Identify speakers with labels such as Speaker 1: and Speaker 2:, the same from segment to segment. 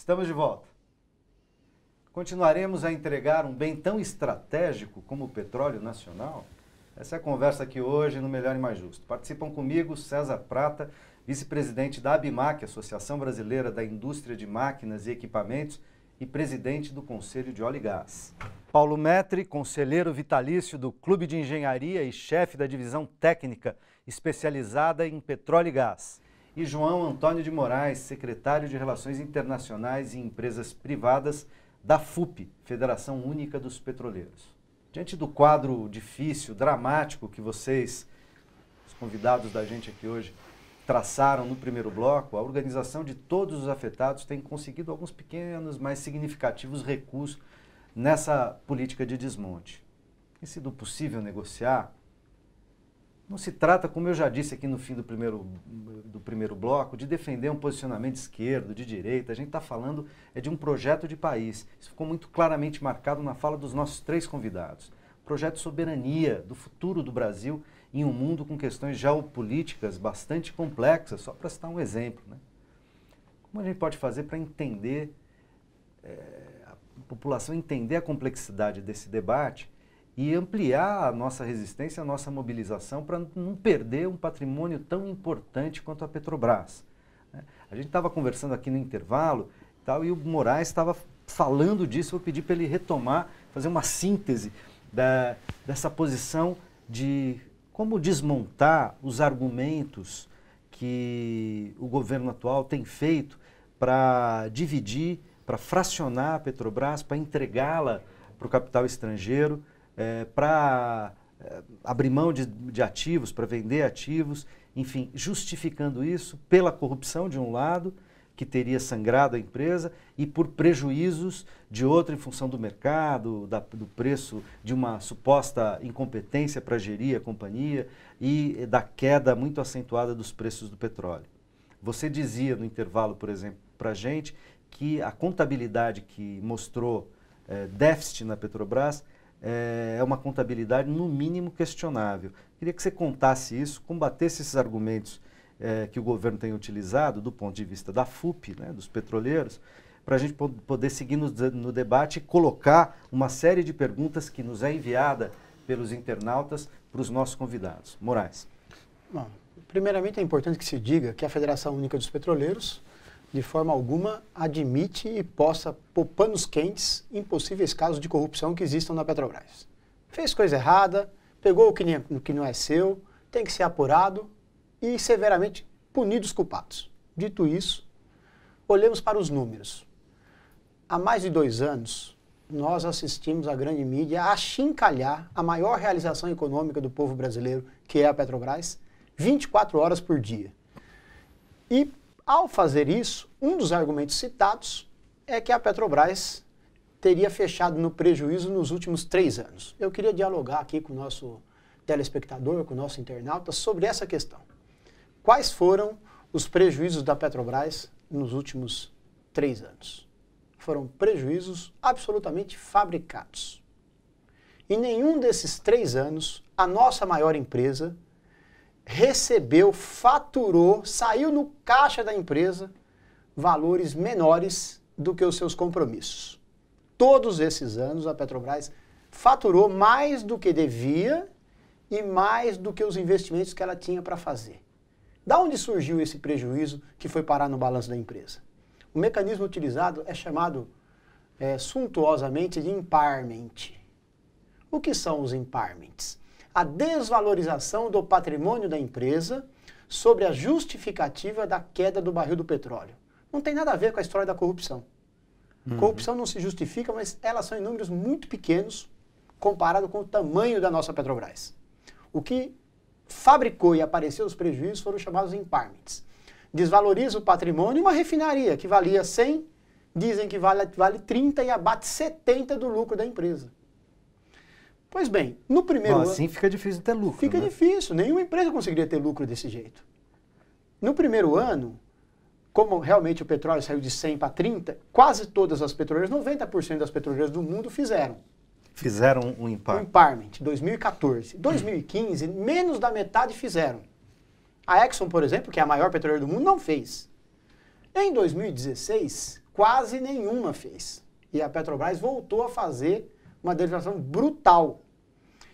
Speaker 1: Estamos de volta. Continuaremos a entregar um bem tão estratégico como o petróleo nacional? Essa é a conversa aqui hoje no Melhor e Mais Justo. Participam comigo César Prata, vice-presidente da ABIMAQ, Associação Brasileira da Indústria de Máquinas e Equipamentos, e presidente do Conselho de Óleo e Gás. Paulo Metri, conselheiro vitalício do Clube de Engenharia e chefe da divisão técnica especializada em petróleo e gás. E João Antônio de Moraes, secretário de Relações Internacionais e Empresas Privadas da FUP, Federação Única dos Petroleiros. Diante do quadro difícil, dramático que vocês, os convidados da gente aqui hoje, traçaram no primeiro bloco, a organização de todos os afetados tem conseguido alguns pequenos, mas significativos recuos nessa política de desmonte. Tem sido possível negociar? Não se trata, como eu já disse aqui no fim do primeiro bloco, de defender um posicionamento esquerdo, de direita. A gente está falando de um projeto de país. Isso ficou muito claramente marcado na fala dos nossos três convidados. Projeto de soberania do futuro do Brasil em um mundo com questões geopolíticas bastante complexas, só para citar um exemplo, né? Como a gente pode fazer para entender, a população entender a complexidade desse debate e ampliar a nossa resistência, a nossa mobilização para não perder um patrimônio tão importante quanto a Petrobras, né? A gente estava conversando aqui no intervalo e o Moraes estava falando disso. Eu vou pedir para ele retomar, fazer uma síntese dessa posição de como desmontar os argumentos que o governo atual tem feito para dividir, para fracionar a Petrobras, para entregá-la para o capital estrangeiro, para abrir mão de ativos, para vender ativos, enfim, justificando isso pela corrupção de um lado, que teria sangrado a empresa, e por prejuízos de outro em função do mercado, do preço, de uma suposta incompetência para gerir a companhia e da queda muito acentuada dos preços do petróleo. Você dizia no intervalo, por exemplo, para a gente que a contabilidade que mostrou déficit na Petrobras é uma contabilidade no mínimo questionável. Queria que você contasse isso, combatesse esses argumentos que o governo tem utilizado do ponto de vista da FUP, né, dos petroleiros, para a gente poder seguir no debate e colocar uma série de perguntas que nos é enviada pelos internautas para os nossos convidados. Moraes.
Speaker 2: Bom, primeiramente é importante que se diga que a Federação Única dos Petroleiros, de forma alguma, admite e possa pôr panos quentes em possíveis casos de corrupção que existam na Petrobras. Fez coisa errada, pegou o que não é seu, tem que ser apurado e severamente punidos os culpados. Dito isso, olhemos para os números. Há mais de 2 anos, nós assistimos a grande mídia a achincalhar a maior realização econômica do povo brasileiro, que é a Petrobras, 24 horas por dia. E, ao fazer isso, um dos argumentos citados é que a Petrobras teria fechado no prejuízo nos últimos 3 anos. Eu queria dialogar aqui com o nosso telespectador, com o nosso internauta, sobre essa questão. Quais foram os prejuízos da Petrobras nos últimos 3 anos? Foram prejuízos absolutamente fabricados. Em nenhum desses 3 anos, a nossa maior empresa recebeu, faturou, saiu no caixa da empresa valores menores do que os seus compromissos. Todos esses anos, a Petrobras faturou mais do que devia e mais do que os investimentos que ela tinha para fazer. Da onde surgiu esse prejuízo que foi parar no balanço da empresa? O mecanismo utilizado é chamado suntuosamente de impairment. O que são os impairments? A desvalorização do patrimônio da empresa sobre a justificativa da queda do barril do petróleo. Não tem nada a ver com a história da corrupção. Corrupção não se justifica, mas elas são em números muito pequenos comparado com o tamanho da nossa Petrobras. O que fabricou e apareceu os prejuízos foram chamados impairments. Desvaloriza o patrimônio. Uma refinaria que valia 100, dizem que vale 30 e abate 70 do lucro da empresa. Pois bem, no primeiro ano...
Speaker 1: Assim fica difícil ter lucro.
Speaker 2: Fica difícil, nenhuma empresa conseguiria ter lucro desse jeito. No primeiro ano, como realmente o petróleo saiu de 100 para 30, quase todas as petroleiras, 90% das petroleiras do mundo fizeram.
Speaker 1: Fizeram um impairment.
Speaker 2: Um impairment, 2014. 2015, menos da metade fizeram. A Exxon, por exemplo, que é a maior petroleira do mundo, não fez. Em 2016, quase nenhuma fez. E a Petrobras voltou a fazer uma desvalorização brutal.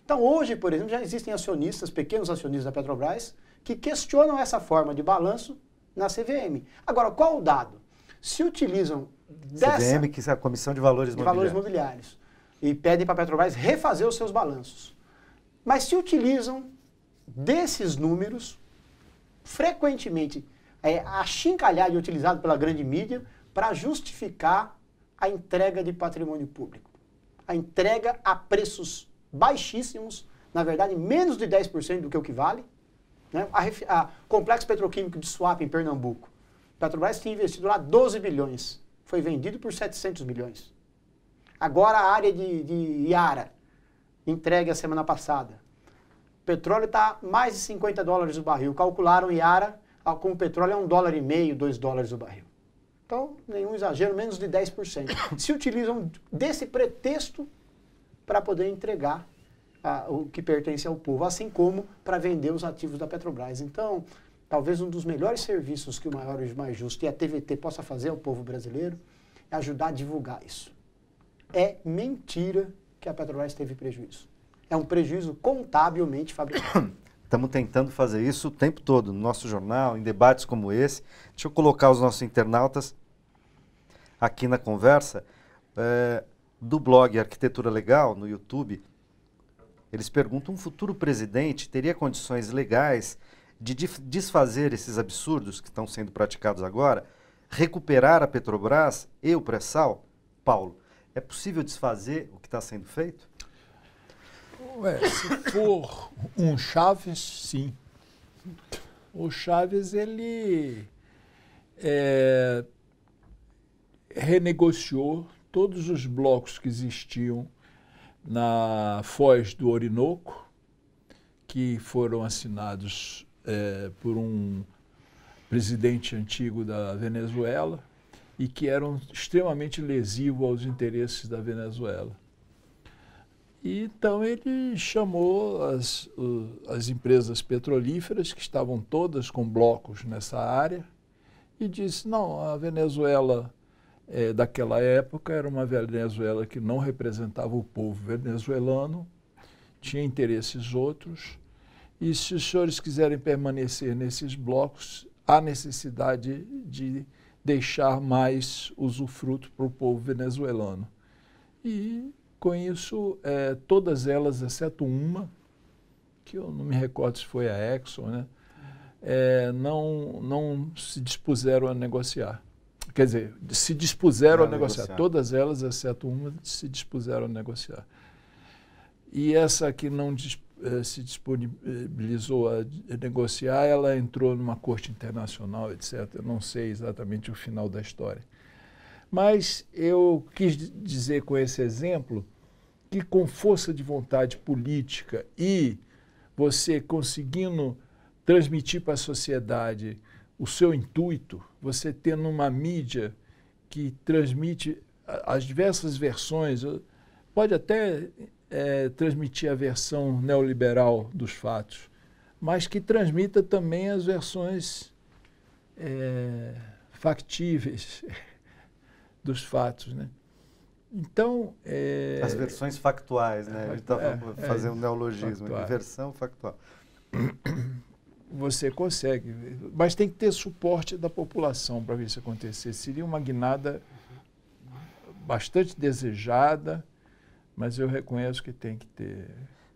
Speaker 2: Então hoje, por exemplo, já existem acionistas, pequenos acionistas da Petrobras, que questionam essa forma de balanço na CVM. Agora, qual o dado? Se utilizam dessa...
Speaker 1: CVM, que é a Comissão de Valores
Speaker 2: Imobiliários. E pedem para a Petrobras refazer os seus balanços. Mas se utilizam desses números, frequentemente, achincalhado e utilizado pela grande mídia para justificar a entrega de patrimônio público. A entrega a preços baixíssimos, na verdade, menos de 10% do que o que vale. Né? A Complexo Petroquímico de Suape, em Pernambuco. A Petrobras tinha investido lá 12 bilhões. Foi vendido por 700 milhões. Agora a área de Iara, entregue a semana passada. O petróleo está mais de 50 dólares o barril. Calcularam Iara, com o petróleo é $1,50, $2 o barril. Então, nenhum exagero, menos de 10%. Se utilizam desse pretexto para poder entregar o que pertence ao povo, assim como para vender os ativos da Petrobras. Então, talvez um dos melhores serviços que o Maior e Mais Justo e a TVT possa fazer ao povo brasileiro é ajudar a divulgar isso. É mentira que a Petrobras teve prejuízo. É um prejuízo contabilmente fabricado.
Speaker 1: Estamos tentando fazer isso o tempo todo, no nosso jornal, em debates como esse. Deixa eu colocar os nossos internautas aqui na conversa. Do blog Arquitetura Legal, no YouTube, eles perguntam: um futuro presidente teria condições legais de desfazer esses absurdos que estão sendo praticados agora, recuperar a Petrobras e o pré-sal? Paulo, é possível desfazer o que está sendo feito?
Speaker 3: Se for um Chaves, sim. O Chaves, ele renegociou todos os blocos que existiam na Foz do Orinoco, que foram assinados por um presidente antigo da Venezuela e que eram extremamente lesivos aos interesses da Venezuela. E, então ele chamou as empresas petrolíferas, que estavam todas com blocos nessa área, e disse: não, a Venezuela daquela época era uma Venezuela que não representava o povo venezuelano, tinha interesses outros, e se os senhores quiserem permanecer nesses blocos, há necessidade de deixar mais usufruto para o povo venezuelano. E, com isso, todas elas, exceto uma, que eu não me recordo se foi a Exxon, né, não se dispuseram a negociar. Quer dizer, se dispuseram a negociar. Todas elas, exceto uma, se dispuseram a negociar. E essa que não se disponibilizou a negociar, ela entrou numa corte internacional, etc. Eu não sei exatamente o final da história. Mas eu quis dizer com esse exemplo que, com força de vontade política e você conseguindo transmitir para a sociedade o seu intuito, você tendo uma mídia que transmite as diversas versões, pode até transmitir a versão neoliberal dos fatos, mas que transmita também as versões factíveis dos fatos, né? Então...
Speaker 1: as versões factuais, né? A gente está fazendo um neologismo,
Speaker 3: factuais.
Speaker 1: Versão factual.
Speaker 3: Você consegue, mas tem que ter suporte da população para ver isso acontecer. Seria uma guinada bastante desejada, mas eu reconheço que tem que ter.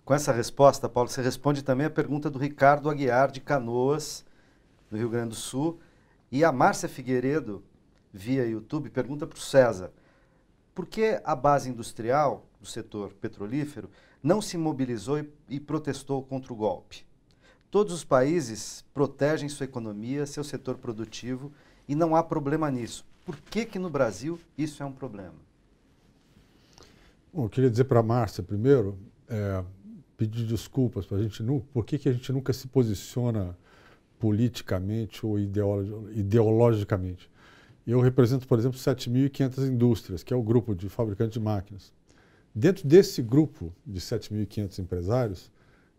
Speaker 1: Com essa resposta, Paulo, você responde também a pergunta do Ricardo Aguiar, de Canoas, no Rio Grande do Sul, e a Márcia Figueiredo, via YouTube, pergunta para o César: por que a base industrial do setor petrolífero não se mobilizou e protestou contra o golpe? Todos os países protegem sua economia, seu setor produtivo, e não há problema nisso. Por que no Brasil isso é um problema?
Speaker 4: Bom, eu queria dizer para a Márcia, primeiro, pedir desculpas para a gente, por que a gente nunca se posiciona politicamente ou ideologicamente. Eu represento, por exemplo, 7.500 indústrias, que é o grupo de fabricantes de máquinas. Dentro desse grupo de 7.500 empresários,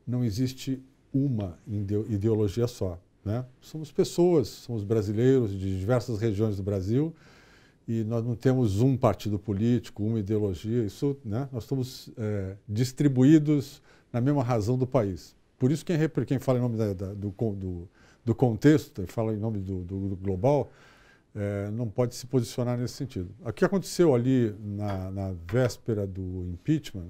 Speaker 4: não existe uma ideologia só, né? Somos pessoas, somos brasileiros de diversas regiões do Brasil e nós não temos um partido político, uma ideologia, isso, né, nós estamos distribuídos na mesma razão do país. Por isso quem fala em nome do contexto, fala em nome do global, não pode se posicionar nesse sentido. O que aconteceu ali na véspera do impeachment,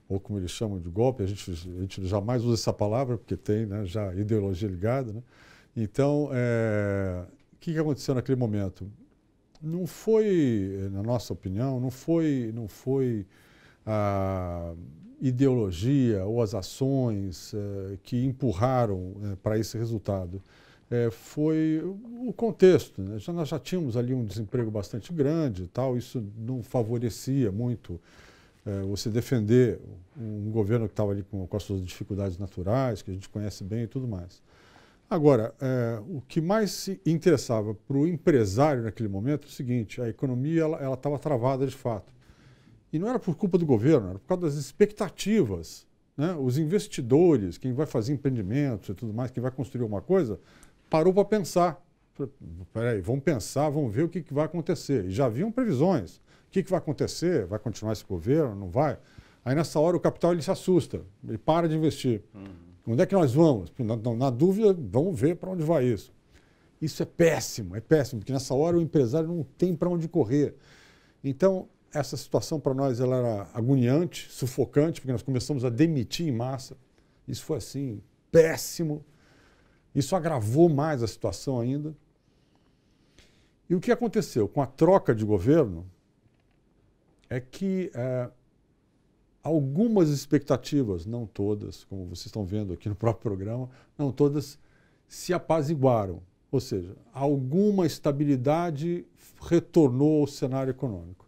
Speaker 4: ou como eles chamam de golpe, a gente jamais usa essa palavra, porque tem, né, já ideologia ligada, né? Então, o que aconteceu naquele momento? Não foi, na nossa opinião, não foi a ideologia ou as ações que empurraram para esse resultado. Foi o contexto, né? Nós já tínhamos ali um desemprego bastante grande e tal, isso não favorecia muito você defender um governo que estava ali com as suas dificuldades naturais, que a gente conhece bem e tudo mais. Agora, o que mais se interessava para o empresário naquele momento é o seguinte: a economia ela estava travada de fato. E não era por culpa do governo, era por causa das expectativas, né? Os investidores, quem vai fazer empreendimentos e tudo mais, quem vai construir alguma coisa, parou para pensar. Peraí, vamos pensar, vamos ver o que vai acontecer. E já haviam previsões. O que vai acontecer? Vai continuar esse governo? Não vai? Aí, nessa hora, o capital ele se assusta, ele para de investir. Onde é que nós vamos? Na dúvida, vamos ver para onde vai isso. Isso é péssimo, porque nessa hora o empresário não tem para onde correr. Então, essa situação para nós ela era agoniante, sufocante, porque nós começamos a demitir em massa. Isso foi assim, péssimo. Isso agravou mais a situação ainda. E o que aconteceu com a troca de governo é que algumas expectativas, não todas, como vocês estão vendo aqui no próprio programa, não todas se apaziguaram. Ou seja, alguma estabilidade retornou ao cenário econômico.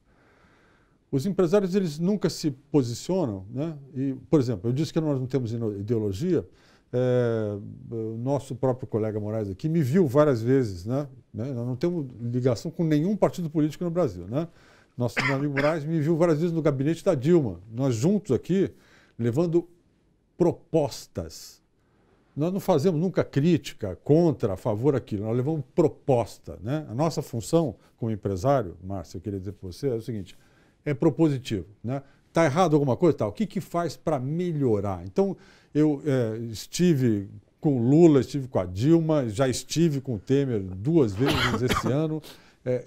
Speaker 4: Os empresários eles nunca se posicionam, né? E, por exemplo, eu disse que nós não temos ideologia. O nosso próprio colega Moraes aqui me viu várias vezes, né? Nós não temos ligação com nenhum partido político no Brasil, né? Nosso amigo Moraes me viu várias vezes no gabinete da Dilma. Nós juntos aqui, levando propostas. Nós não fazemos nunca crítica, contra, a favor, aquilo. Nós levamos proposta, né? A nossa função como empresário, Márcio, eu queria dizer para você, é o seguinte: é propositivo, né? Está errado alguma coisa? Tá. O que faz para melhorar? Então, eu estive com o Lula, estive com a Dilma, já estive com o Temer 2 vezes esse ano,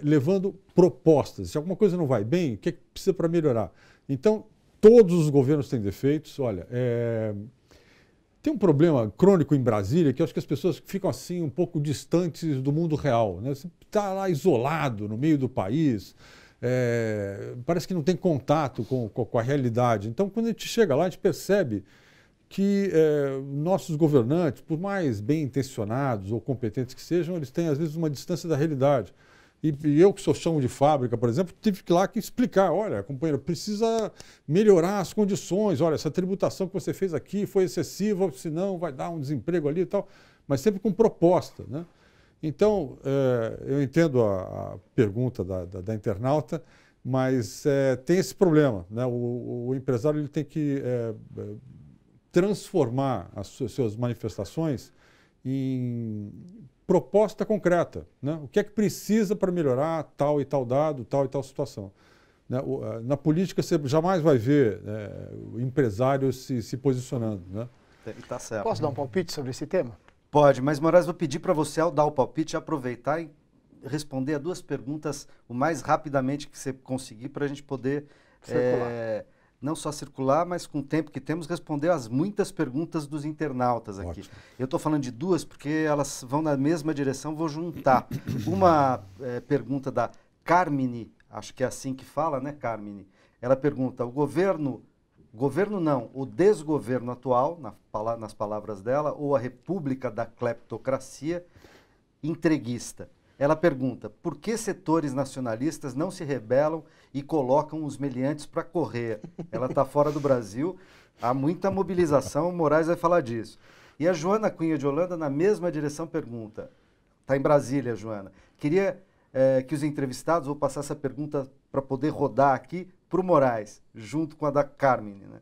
Speaker 4: levando propostas. Se alguma coisa não vai bem, o que precisa para melhorar? Então, todos os governos têm defeitos. Olha, tem um problema crônico em Brasília que eu acho que as pessoas ficam assim um pouco distantes do mundo real, né? Você está lá isolado no meio do país, parece que não tem contato com a realidade. Então, quando a gente chega lá, a gente percebe que nossos governantes, por mais bem intencionados ou competentes que sejam, eles têm às vezes uma distância da realidade. E eu, que sou chão de fábrica, por exemplo, tive que lá explicar: olha, companheiro, precisa melhorar as condições, olha, essa tributação que você fez aqui foi excessiva, senão vai dar um desemprego ali e tal, mas sempre com proposta, né? Então, eu entendo a pergunta da internauta, mas tem esse problema, né? O empresário ele tem que transformar as suas manifestações em proposta concreta, né? O que é que precisa para melhorar tal e tal dado, tal e tal situação, né? Na política você jamais vai ver o empresário se posicionando, né?
Speaker 1: Tá certo.
Speaker 2: Posso dar um palpite sobre esse tema?
Speaker 1: Pode, mas Moraes, vou pedir para você, ao dar o palpite, aproveitar e responder a 2 perguntas o mais rapidamente que você conseguir, para a gente poder não só circular, mas com o tempo que temos, responder as muitas perguntas dos internautas aqui. Ótimo. Eu estou falando de 2 porque elas vão na mesma direção, vou juntar. Uma pergunta da Carmine, acho que é assim que fala, né, Carmine? Ela pergunta: o governo não, o desgoverno atual, nas palavras dela, ou a república da cleptocracia entreguista? Ela pergunta: por que setores nacionalistas não se rebelam e colocam os meliantes para correr? Ela está fora do Brasil, há muita mobilização, o Moraes vai falar disso. E a Joana Cunha de Holanda, na mesma direção, pergunta, está em Brasília, Joana, queria que os entrevistados, vou passar essa pergunta para poder rodar aqui, para o Moraes, junto com a da Carmine, né?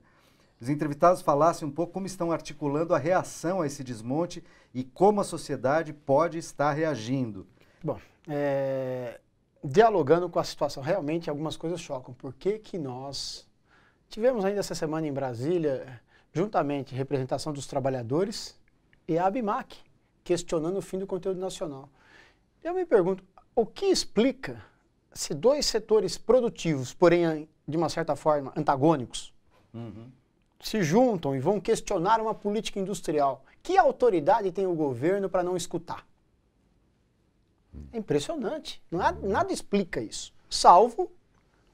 Speaker 1: Os entrevistados falassem um pouco como estão articulando a reação a esse desmonte e como a sociedade pode estar reagindo.
Speaker 2: Bom, dialogando com a situação. Realmente, algumas coisas chocam. Por que que nós tivemos ainda essa semana em Brasília, juntamente, representação dos trabalhadores e a ABIMAQ, questionando o fim do conteúdo nacional. Eu me pergunto, o que explica se dois setores produtivos, porém, de uma certa forma, antagônicos, se juntam e vão questionar uma política industrial? Que autoridade tem o governo para não escutar? É impressionante. Nada explica isso, salvo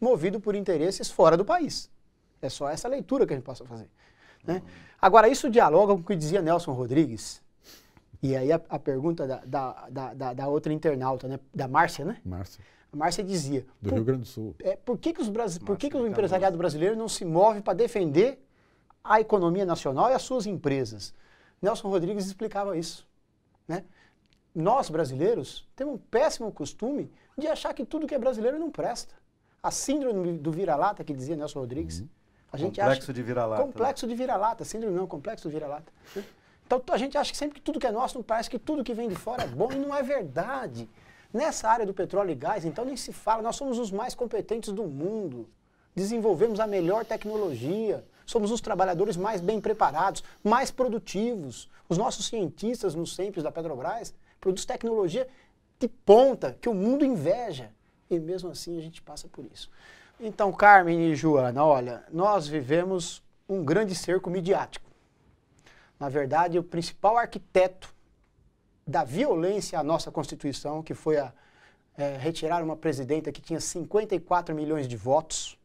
Speaker 2: movido por interesses fora do país. É só essa leitura que a gente possa fazer, né? Agora, isso dialoga com o que dizia Nelson Rodrigues, e aí a pergunta da outra internauta, né? Da Márcia, né?
Speaker 4: Márcia.
Speaker 2: A Márcia dizia...
Speaker 4: Do Rio Grande do Sul.
Speaker 2: Por que o empresariado brasileiro não se move para defender a economia nacional e as suas empresas? Nelson Rodrigues explicava isso, né? Nós, brasileiros, temos um péssimo costume de achar que tudo que é brasileiro não presta. A síndrome do vira-lata, que dizia Nelson Rodrigues. A gente
Speaker 1: complexo de vira-lata.
Speaker 2: Complexo de vira-lata. Síndrome não, complexo de vira-lata. Então, a gente acha que sempre que tudo que é nosso, não parece que tudo que vem de fora é bom, e não é verdade. Nessa área do petróleo e gás, então, nem se fala. Nós somos os mais competentes do mundo. Desenvolvemos a melhor tecnologia. Somos os trabalhadores mais bem preparados, mais produtivos. Os nossos cientistas nos centros da Petrobras produzem tecnologia de ponta, que o mundo inveja. E mesmo assim a gente passa por isso. Então, Carmen e Joana, olha, nós vivemos um grande cerco midiático. Na verdade, o principal arquiteto da violência à nossa Constituição, que foi retirar uma presidenta que tinha 54 milhões de votos,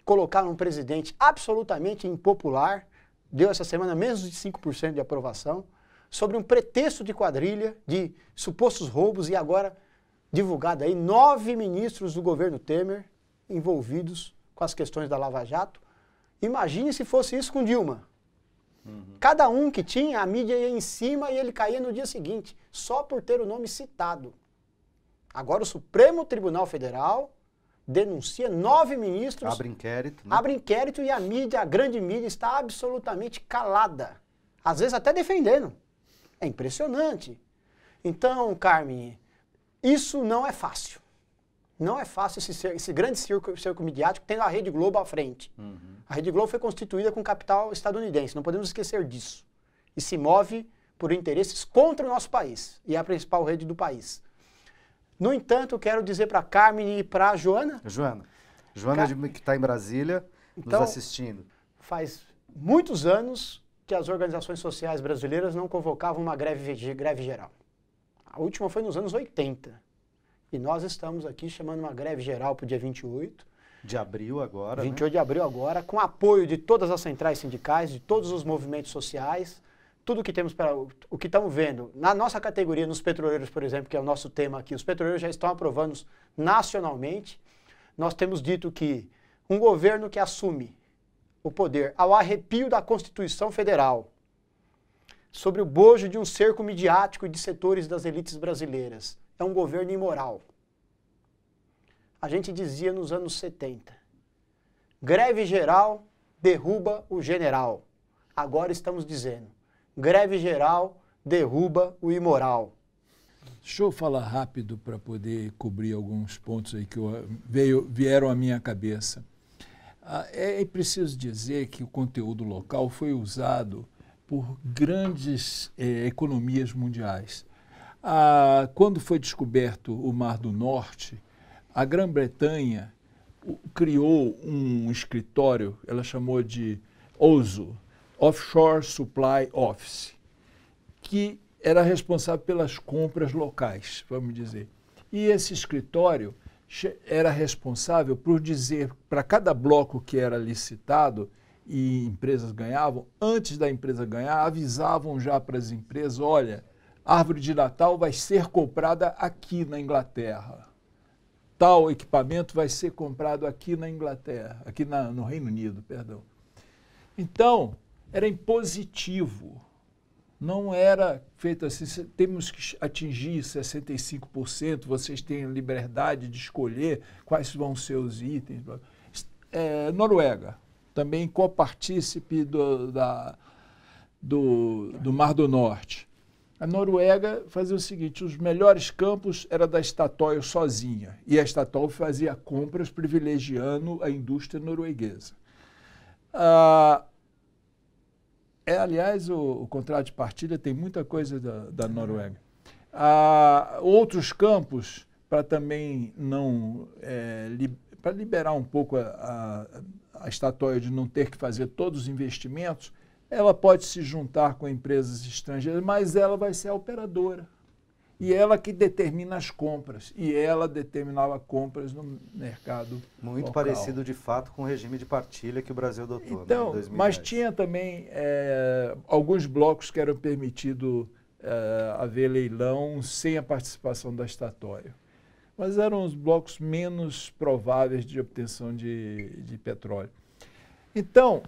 Speaker 2: colocar um presidente absolutamente impopular, deu essa semana menos de 5% de aprovação, sobre um pretexto de quadrilha, de supostos roubos, e agora divulgado aí 9 ministros do governo Temer envolvidos com as questões da Lava Jato. Imagine se fosse isso com Dilma. Cada um que tinha, a mídia ia em cima e ele caía no dia seguinte, só por ter o nome citado. Agora o Supremo Tribunal Federal denuncia 9 ministros.
Speaker 1: Abre inquérito. Né?
Speaker 2: Abre inquérito e a mídia, a grande mídia, está absolutamente calada. Às vezes até defendendo. É impressionante. Então, Carmen, isso não é fácil. Não é fácil esse grande cerco midiático, tendo a Rede Globo à frente. A Rede Globo foi constituída com capital estadunidense, não podemos esquecer disso. E se move por interesses contra o nosso país. E é a principal rede do país. No entanto, quero dizer para a Carmen e para a Joana.
Speaker 1: Joana que está em Brasília,
Speaker 2: então,
Speaker 1: nos assistindo.
Speaker 2: Faz muitos anos que as organizações sociais brasileiras não convocavam uma greve geral. A última foi nos anos 80. E nós estamos aqui chamando uma greve geral para o dia 28.
Speaker 1: De abril agora,
Speaker 2: 28 de abril agora, com apoio de todas as centrais sindicais, de todos os movimentos sociais, tudo que temos para o que estamos vendo. Na nossa categoria, nos petroleiros, por exemplo, que é o nosso tema aqui, os petroleiros já estão aprovando nacionalmente. Nós temos dito que um governo que assume o poder ao arrepio da Constituição Federal, sobre o bojo de um cerco midiático e de setores das elites brasileiras, é um governo imoral. A gente dizia nos anos 70, greve geral derruba o general. Agora estamos dizendo, greve geral derruba o imoral.
Speaker 3: Deixa eu falar rápido para poder cobrir alguns pontos aí que vieram à minha cabeça. É preciso dizer que o conteúdo local foi usado por grandes economias mundiais. Quando foi descoberto o Mar do Norte, a Grã-Bretanha criou um escritório, ela chamou de OSO, Offshore Supply Office, que era responsável pelas compras locais, vamos dizer. E esse escritório era responsável por dizer para cada bloco que era licitado e empresas ganhavam, antes da empresa ganhar, avisavam já para as empresas, olha, árvore de Natal vai ser comprada aqui na Inglaterra. Tal equipamento vai ser comprado aqui na Inglaterra, aqui no Reino Unido, perdão. Então, era impositivo. Não era feito assim, temos que atingir 65%, vocês têm a liberdade de escolher quais vão ser os itens. Noruega, também copartícipe do Mar do Norte. A Noruega fazia o seguinte, os melhores campos era da Statoil sozinha, e a Statoil fazia compras privilegiando a indústria norueguesa. Aliás, o contrato de partilha tem muita coisa da Noruega. Outros campos, para também não... para liberar um pouco a Statoil de não ter que fazer todos os investimentos, ela pode se juntar com empresas estrangeiras, mas ela vai ser a operadora. E ela que determina as compras. E ela determinava compras no mercado
Speaker 1: Muito
Speaker 3: local.
Speaker 1: Parecido, de fato, com o regime de partilha que o Brasil adotou,
Speaker 3: então,
Speaker 1: em 2010.
Speaker 3: Mas tinha também alguns blocos que eram permitidos haver leilão sem a participação da Statoil. Mas eram os blocos menos prováveis de obtenção de petróleo. Então,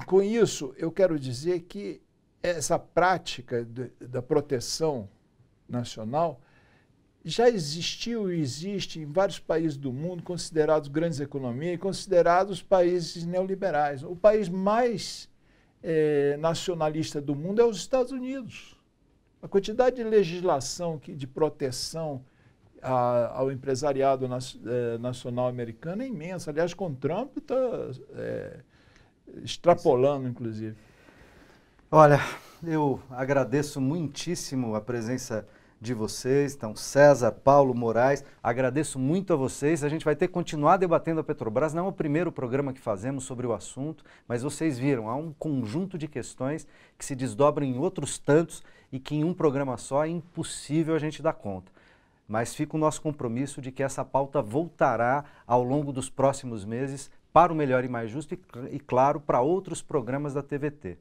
Speaker 3: com isso, eu quero dizer que essa prática da proteção nacional já existiu e existe em vários países do mundo considerados grandes economias e considerados países neoliberais. O país mais nacionalista do mundo é os Estados Unidos. A quantidade de legislação de proteção ao empresariado nacional americano é imensa. Aliás, com Trump está extrapolando, inclusive.
Speaker 1: Olha, eu agradeço muitíssimo a presença de vocês, então César, Paulo, Moraes, agradeço muito a vocês. A gente vai ter que continuar debatendo a Petrobras, não é o primeiro programa que fazemos sobre o assunto, mas vocês viram, há um conjunto de questões que se desdobram em outros tantos e que em um programa só é impossível a gente dar conta. Mas fica o nosso compromisso de que essa pauta voltará ao longo dos próximos meses para o Melhor e Mais Justo e claro, para outros programas da TVT.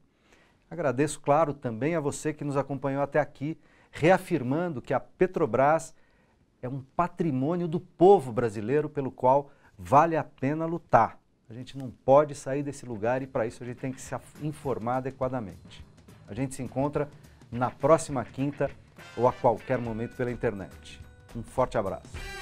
Speaker 1: Agradeço, claro, também a você que nos acompanhou até aqui, reafirmando que a Petrobras é um patrimônio do povo brasileiro pelo qual vale a pena lutar. A gente não pode sair desse lugar e para isso a gente tem que se informar adequadamente. A gente se encontra na próxima quinta ou a qualquer momento pela internet. Um forte abraço.